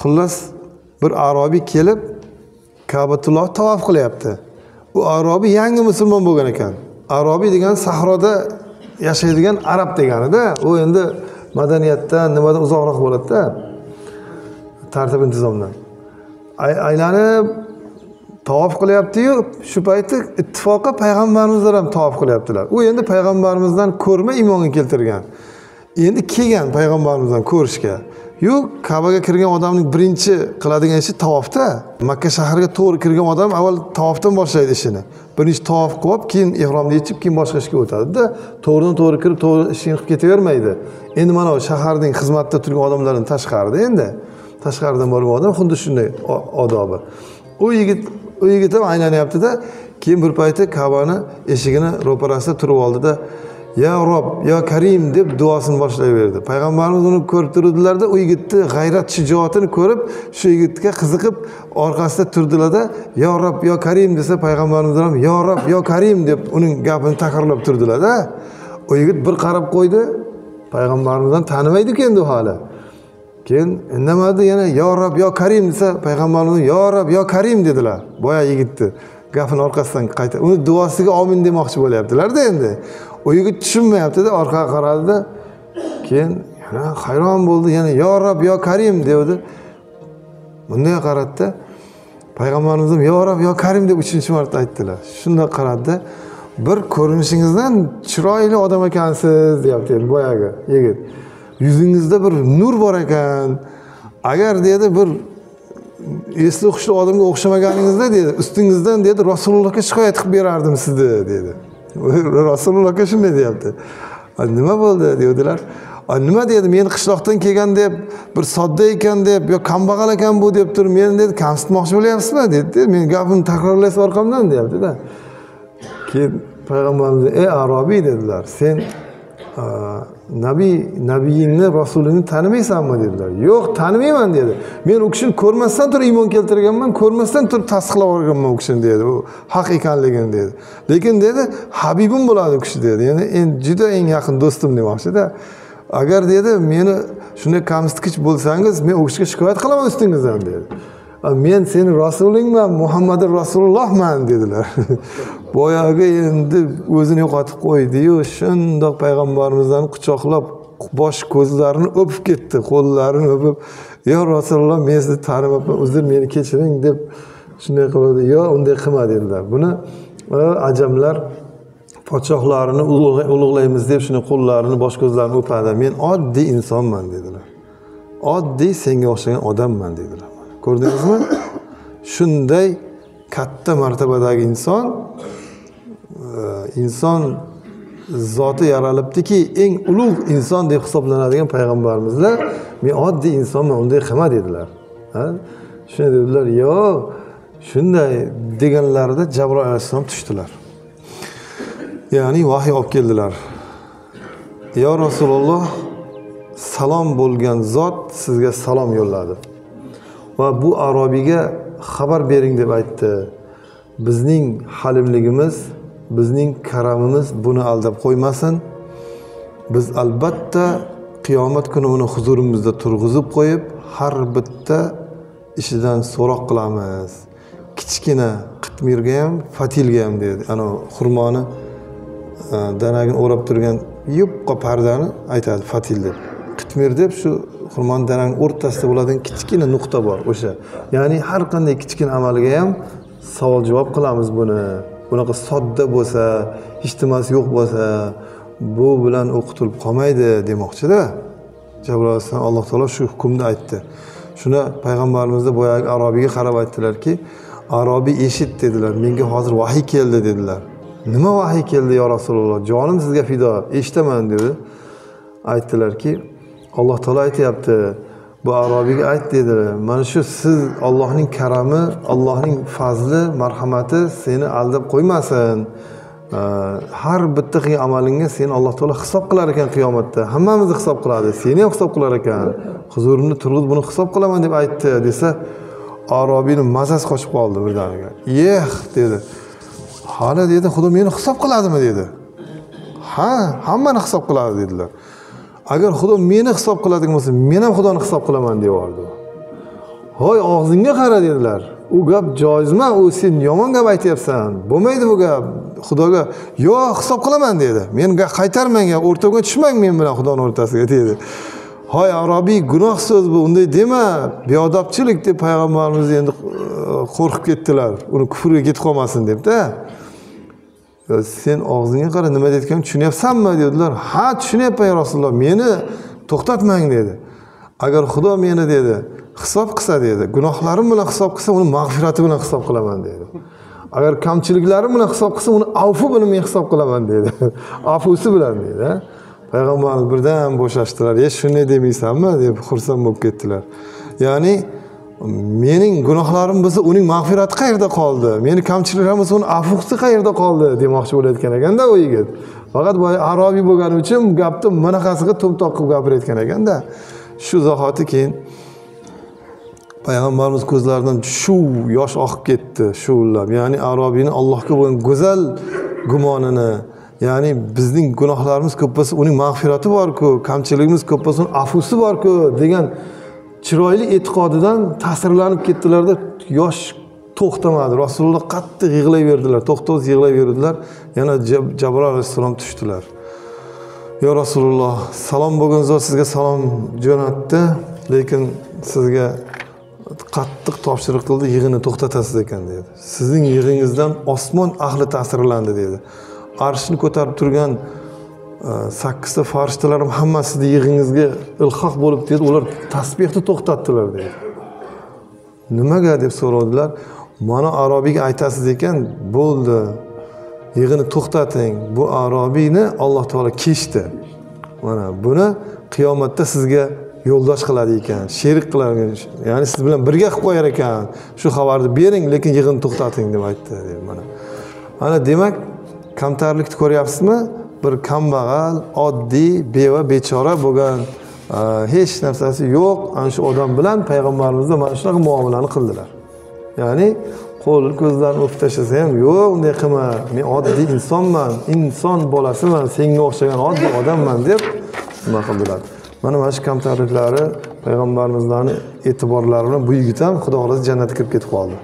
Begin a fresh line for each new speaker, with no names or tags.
Xullas bir arobiy kelib Ka'batullohni tavof qilyapti. Bu arobiy yangi musulmon bo'lgan ekan. Arobiy degan sahroda yashaydigan arab degani-da. U endi madaniyatdan, nimadan uzoqroq bo'ladi-da. Tartib intizomdan. Aylanib tavof qilyapti-yu, shu paytda ittifoqqa payg'ambarimizlar ham tavof qilyaptilar. U endi payg'ambarimizdan ko'rma iymonga keltirgan. Endi kelgan payg'ambarimizdan ko'rishga. Yo'q, Ka'baga kirgan odamning birinchi qiladigan ishi tavofda. Makka shahriga to'g'ri kirgan odam avval tavofdan boshlaydi ishini. Birinchi tavof qilib, keyin ihromni yechib, keyin boshqa ishga o'tadi-da. To'g'ridan-to'g'ri kirib, to'g'ri ishini qilib ketavermaydi. Endi mana shaharning xizmatida turgan odamlardan tashqarida endi. Tashqaridan borgan odam xuddi shunday odobi. U yigit ham aylanyapti-da, keyin bir paytda Ka'bani eshigini ro'parasida turib oldi-da, "Ya Rob, ya Karim" deb duosini boshlayverdi. Payg'ambarimiz uni ko'rib turdilar-da, u yigitni g'ayrat, shijoatini ko'rib, shu yigitga qiziqib orqasida turdilar-da, "Ya Rob, ya Karim" desa payg'ambarimiz ham "Ya Rob, ya Karim" deb uning gapini takrorlab turdilar-da. O yigit bir qarab qo'ydi, payg'ambarimizdan tanimaydi-ku endi hali. Keyin indamadi, yana "Ya Rob, ya Karim" desa payg'ambarimiz "Ya Rob, ya Karim" dedilar. Boya yigitni gapini orqasidan qayta uni duosiga amin demoqchi bo'lyaptilar-da endi. O yigit tushunmayapti-da, orqaga qaradi-da. Keyin yana hayron bo'ldi, yana "Ya Rob, ya Karim" dedi. Bunday qaradi-da, payg'ambarimiz ham "Ya Rob, ya Karim" deb 3-marta aytdilar. Shunda qaradi-da, "Bir ko'rinishingizdan chiroyli odam ekansiz" deyapti endi boyaga yigit. "Yuzingizda bir nur bor ekan. Agar dedi bir esli hushli odamga o'xshamaganingizda dedi, ustingizdan dedi Rasulullohga shikoyat qilib berardim sizni" dedi. Rasulullohga shunday deyapti. "Nima bo'ldi?" dedilar. "Nima dedi, men qishloqdan kelgan deb, bir sodda ekan deb, yo kambag'al ekan bu deb turib, meni dedi kamsitmoqchi bo'lyapsizmi?" dedi. "Men gapimni takrorlaysiz orqamdan" deyapti-da. Keyin payg'ambarimiz "Ey arobiy" dedilar. "Sen nabiyingni, rasulingni tanimaysanmi?" dedilar. "Yo'q, tanimayman" dedi. "Men u kishini ko'rmasdan turib iymon keltirganman, ko'rmasdan turib tasdiqlab olganman u kishini" dedi. "U haq ekanligini" dedi. "Lekin" dedi, "Habibim bo'ladi u kishi" dedi. Ya'ni juda eng yaqin do'stim demoqchi-da. "Agar" dedi, "meni shunday kamsitkich bo'lsangiz, men u kishiga shikoyat qilaman ustingizdan" dedi. "Men seni rasulingman, Muhammadur Rasulullohman" dedilar. Boyaga endi o'zini yo'qotib qo'ydi-yu, shundoq payg'ambarimizdan quchoqlab, bosh ko'zlarini o'pib ketdi, qo'llarini o'pib, "Ya Rasululloh, men sizni tanimayman, uzr, meni kechiring" deb shunday qildi. "Yo, unday qilma" dedilar. Buni ajamlar podshohlarini ulug'laymiz deb shuni qo'llarini, bosh ko'zlarini o'padi. "Men oddiy insonman" dedilar. "Oddiy senga o'xshagan odamman" dedilar. Ko'rdingizmi? Shunday katta martabadagi inson zoti yaralibdiki, eng ulug' inson deb hisoblanadigan payg'ambarimizlar "Men oddiy insonman, unday qilma" dedilar. Shunday dedilar. "Yo'q, shunday" deganlarida Jabroil alayhisalom tushdilar. Ya'ni vahiy olib keldilar. "Ya Rasululloh, salom bo'lgan zot sizga salom yo'lladi. Va bu arobiyga xabar bering" deb aytdi. "Bizning halimligimiz, bizning karamimiz buni aldab qo'ymasin. Biz albatta qiyomat kuni uni huzurimizda turg'izib qo'yib, har bitta ishidan so'roq qilamiz. Kichkina qitmirga ham, fatilga ham" dedi. Ana xurmoni danagini o'rab turgan yupqa pardani aytadi fatil deb. Qitmir deb shu xurmon dananing o'rtasida bo'ladigan kichkina nuqta bor o'sha. Ya'ni har qanday kichkina amaliga ham savol javob qilamiz buni. Bunaqa sodda bo'lsa, hech nimasi yo'q bo'lsa, bu bilan o'qitilib qolmaydi demoqchi-da. Jabroil alayhisalom Alloh taolo shu hukmni aytdi. Shuni payg'ambarimizda boyagi arobiyga qarab aytdilarki, "Arobiy eshit" dedilar. "Menga hozir vahiy keldi" dedilar. "Nima vahiy keldi ya Rasululloh? Jonim sizga fido, eshitaman" dedi. Aytdilarki, Alloh taolo aytayapti, "Bu arobiyga ayt" dedi. "Mana shu siz Allohning karami, Allohning fazli, marhamati seni aldab qo'ymasin. Har bitta qilgan amalingga seni Alloh taolo hisob qilar ekan qiyomatda. Hammamizni hisob qiladi, seni ham hisob qilar ekan. Huzurimda turib buni hisob qilaman" deb aytdi desa, arobiyning mazasi qochib qoldi birdaniga. "Yeh" dedi. "Hali" dedi, "Xudo meni hisob qiladimi" dedi. "Ha, hammani hisob qiladi" dedilar. "Agar Xudo meni hisob qiladigan bo'lsa, men ham Xudoni hisob qilaman" deyordi. "Hoy, og'zingga qara" dedilar. "U gap joizmi? U sen yomon gap aytyapsan. Bo'lmaydi bu gap. Xudoga yo'q, hisob qilaman" dedi. "Men qaytarmang, o'rtaga tushmang men bilan Xudoning o'rtasiga" dedi. "Hoy, Arobiy, gunoh so'z bu, unday dema, beodobchilik" deb payg'ambarimiz endi qo'rqib ketdilar. Uni kufrga ketib qolmasin debda. "Sen og'zingga qara, nima deyotganimni tushunyapsanmi?" dedilar. "Ha, tushunyapman ya Rasululloh. Meni to'xtatmang" dedi. "Agar Xudo meni" dedi, "hisob qilsa" dedi, "gunohlarim bilan hisob qilsa, uni mag'firati bilan hisob qilaman" dedi. "Agar kamchiliklarim bilan hisob qilsa, uni afvi bilan men hisob qilaman" dedi. Afvisi bilan dedi. Payg'ambarimiz birdan bo'shashdilar. Shunday demaysanmi?" deb xursand bo'lib ketdilar. Ya'ni mening gunohlarim bo'lsa, uning mag'firati qayerda qoldi? Meni kamchiliklarim bo'lsa, uning afvisi qayerda qoldi demoqchi bo'layotgan ekanda u yigit. Faqat boya arobiy bo'lgani uchun gapni bunaqasiga to'mtoq qilib gapirayotgan ekanda. Shu zahoti keyin payg'ambarimiz ko'zlaridan shu yosh oqib ketdi, shuvlab. Ya'ni arobiyning Allohga bo'lgan go'zal gumonini, ya'ni bizning gunohlarimiz ko'p bo'lsa, uning mag'firati bor-ku, kamchiligimiz ko'p bo'lsa, uning afvisi bor-ku degan chiroyli e'tiqodidan ta'sirlanib ketdilarda yosh to'xtamadi. Rasululloh qattiq yig'layverdilar, to'xtovsiz yig'layverdilar. Yana Jabroil alayhissalom tushdilar. "Yo Rasululloh, salom bo'lgan zot sizga salom jo'natdi, lekin sizga qattiq topshiriq qildi, yig'ini to'xtatasiz ekan" dedi. "Sizning yig'ingizdan osmon ahli ta'sirlandi" dedi. "Arshni ko'tarib turgan 8 ta farishtalar ham hammasi yig'ingizga ilhoq bo'lib dedi, ular tasbihni to'xtatdilar" dedi. "Nimaga?" deb so'radilar. "Mana arobiyga aytasiz ekan, bo'ldi. Yig'ini to'xtating. Bu arobiyni Alloh taolo kechdi. Mana buni qiyomatda sizga yo'ldosh qiladi ekan, sherik qiladi. Ya'ni siz bilan birga qilib qo'yar ekan. Shu xabarni bering, lekin yig'ini to'xtating" deb aytdi dedi. Mana demak, kamtarlikni ko'ryapsizmi? Bir kambag'al, oddiy, beva, bechora bo'lgan, hech narsasi yo'q ana shu odam bilan payg'ambarimizda mana shunaqa muomalani qildilar. Ya'ni qo'l ko'zlarini o'pib tashlasa ham, "Yo'q, unday qilma. Men oddiy insonman, inson bolasiman, senga o'xshagan oddiy odamman" deb nima qildilar. Mana shu kamtarliklari payg'ambarimizning e'tiborlari bilan bu yigit ham Xudo xohlasa jannatga kirib ketib qoldi.